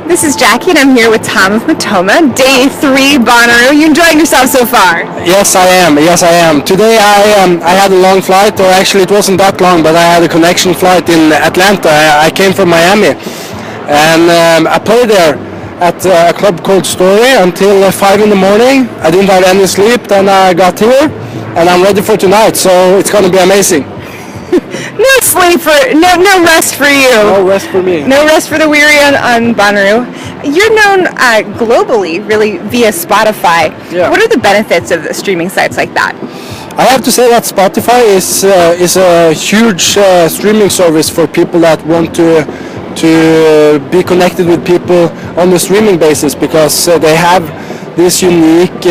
This is Jackie, and I'm here with Tom of Matoma. Day 3, Bonnaroo. You enjoying yourself so far? Yes, I am. Yes, I am. Today I had a long flight, or actually it wasn't that long, but I had a connection flight in Atlanta. I came from Miami, and I played there at a club called Story until 5 in the morning. I didn't have any sleep. Then I got here, and I'm ready for tonight. So it's going to be amazing. No sleep no rest for you. No rest for me. No rest for the weary on Bonnaroo. You're known globally, really, via Spotify. Yeah. What are the benefits of the streaming sites like that? I have to say that Spotify is a huge streaming service for people that want to be connected with people on the streaming basis, because they have this unique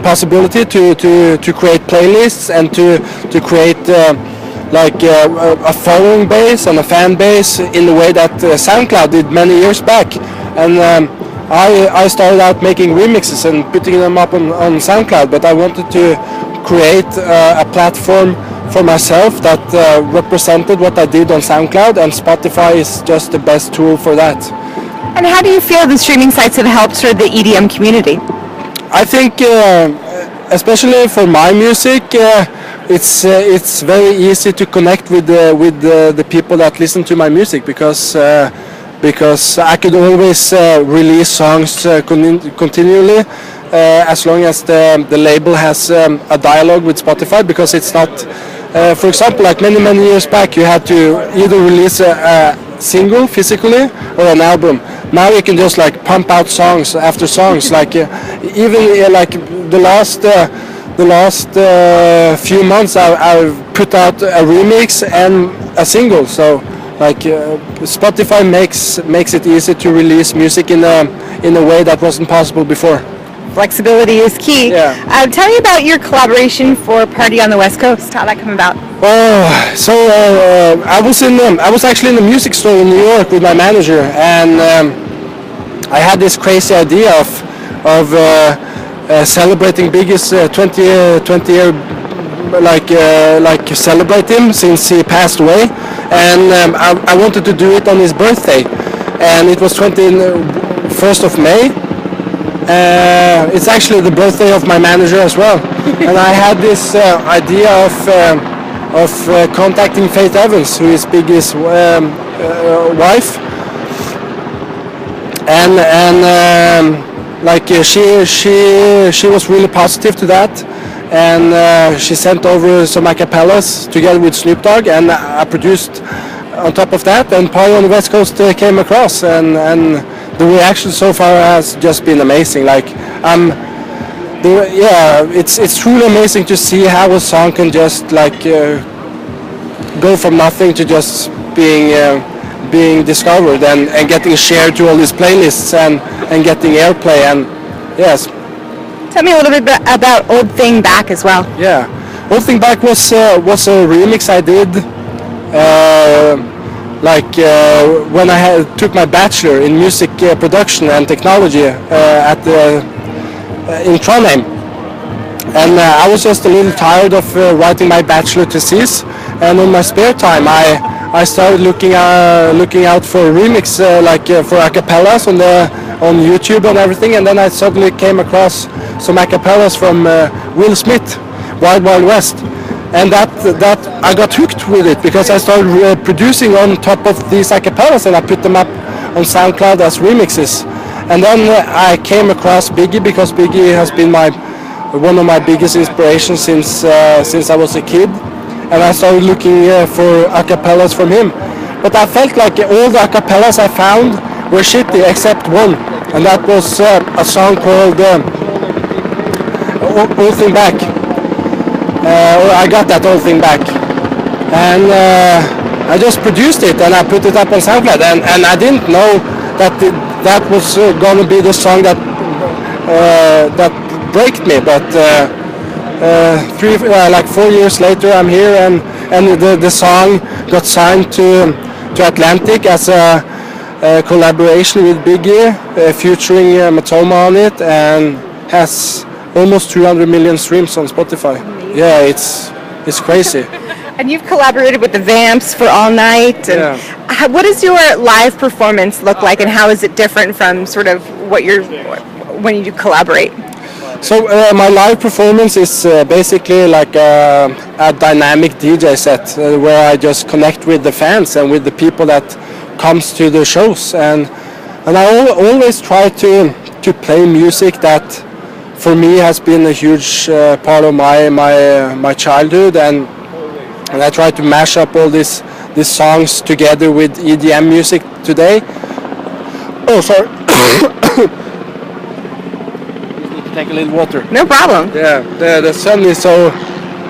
possibility to create playlists and to create a following base and a fan base in the way that SoundCloud did many years back. And I started out making remixes and putting them up on SoundCloud, but I wanted to create a platform for myself that represented what I did on SoundCloud, and Spotify is just the best tool for that. And how do you feel the streaming sites have helped sort of the EDM community? I think, especially for my music, it's very easy to connect with the people that listen to my music, because I could always release songs continually, as long as the label has a dialogue with Spotify, because it's not, for example, like many years back, you had to either release a single physically or an album. Now you can just like pump out songs after songs, like even like the last few months I've put out a remix and a single. So like Spotify makes it easy to release music in a way that wasn't possible before. Flexibility is key. Yeah. Tell me about your collaboration for Party on the West Coast. How that came about? Oh, so I was actually in the music store in New York with my manager, and I had this crazy idea of celebrating Biggie's 20-year like celebrate him since he passed away, and I wanted to do it on his birthday, and it was 21st of May. It's actually the birthday of my manager as well, and I had this idea of contacting Faith Evans, who is Biggie's wife, and she was really positive to that, and she sent over some acapellas together with Snoop Dogg, and I produced on top of that, and Party on the West Coast came across, and the reaction so far has just been amazing. Like it's truly amazing to see how a song can just like go from nothing to just being discovered and getting shared to all these playlists and getting airplay. And yes. Tell me a little bit about Old Thing Back as well. Yeah, Old Thing Back was a remix I did. When I took my bachelor in music production and technology in Trondheim, and I was just a little tired of writing my bachelor thesis, and on my spare time I started looking out for remix for acapellas on YouTube and everything, and then I suddenly came across some acapellas from Will Smith, Wild Wild West. And that I got hooked with it, because I started producing on top of these acapellas, and I put them up on SoundCloud as remixes. And then I came across Biggie, because Biggie has been one of my biggest inspirations since I was a kid. And I started looking for acapellas from him. But I felt like all the acapellas I found were shitty except one, and that was a song called Old Thing Back. I got that Old Thing Back, and I just produced it and I put it up on SoundCloud, and I didn't know that was going to be the song that braked me, but 4 years later I'm here, and the song got signed to Atlantic as a collaboration with Biggie, featuring Matoma on it, and has almost 200 million streams on Spotify. Yeah, it's crazy. And you've collaborated with the Vamps for All Night. And yeah. what does your live performance look like, and how is it different from sort of what you're when you collaborate? So my live performance is basically like a dynamic DJ set where I just connect with the fans and with the people that comes to the shows, and I always try to play music that for me has been a huge part of my childhood, and I try to mash up all these songs together with EDM music today. Oh, sorry. Take a little water. No problem. Yeah, the sun is so...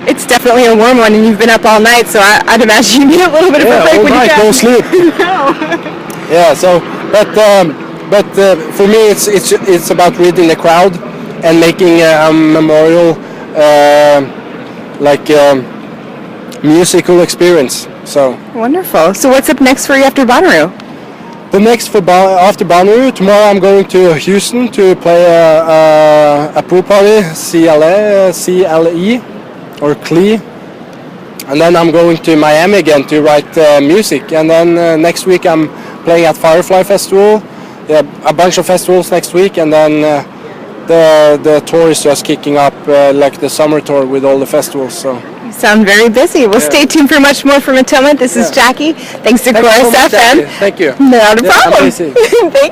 It's definitely a warm one, and you've been up all night, so I'd imagine you need a little bit of a break all when night, you can. no sleep. Yeah, so, but for me it's about reading the crowd and making a memorial musical experience. So Wonderful. So what's up next for you after Bonnaroo? the next after Bonnaroo, tomorrow I'm going to Houston to play a pool party, CLE or CLE, and then I'm going to Miami again to write music, and then next week I'm playing at Firefly Festival. Yeah, a bunch of festivals next week, and then the tour is just kicking up, like the summer tour with all the festivals. So You sound very busy. Well, stay tuned for much more from Matoma. This is Jackie. Thanks to Chorus FM. Thank you. Not a Yeah, I'm problem. busy. Thank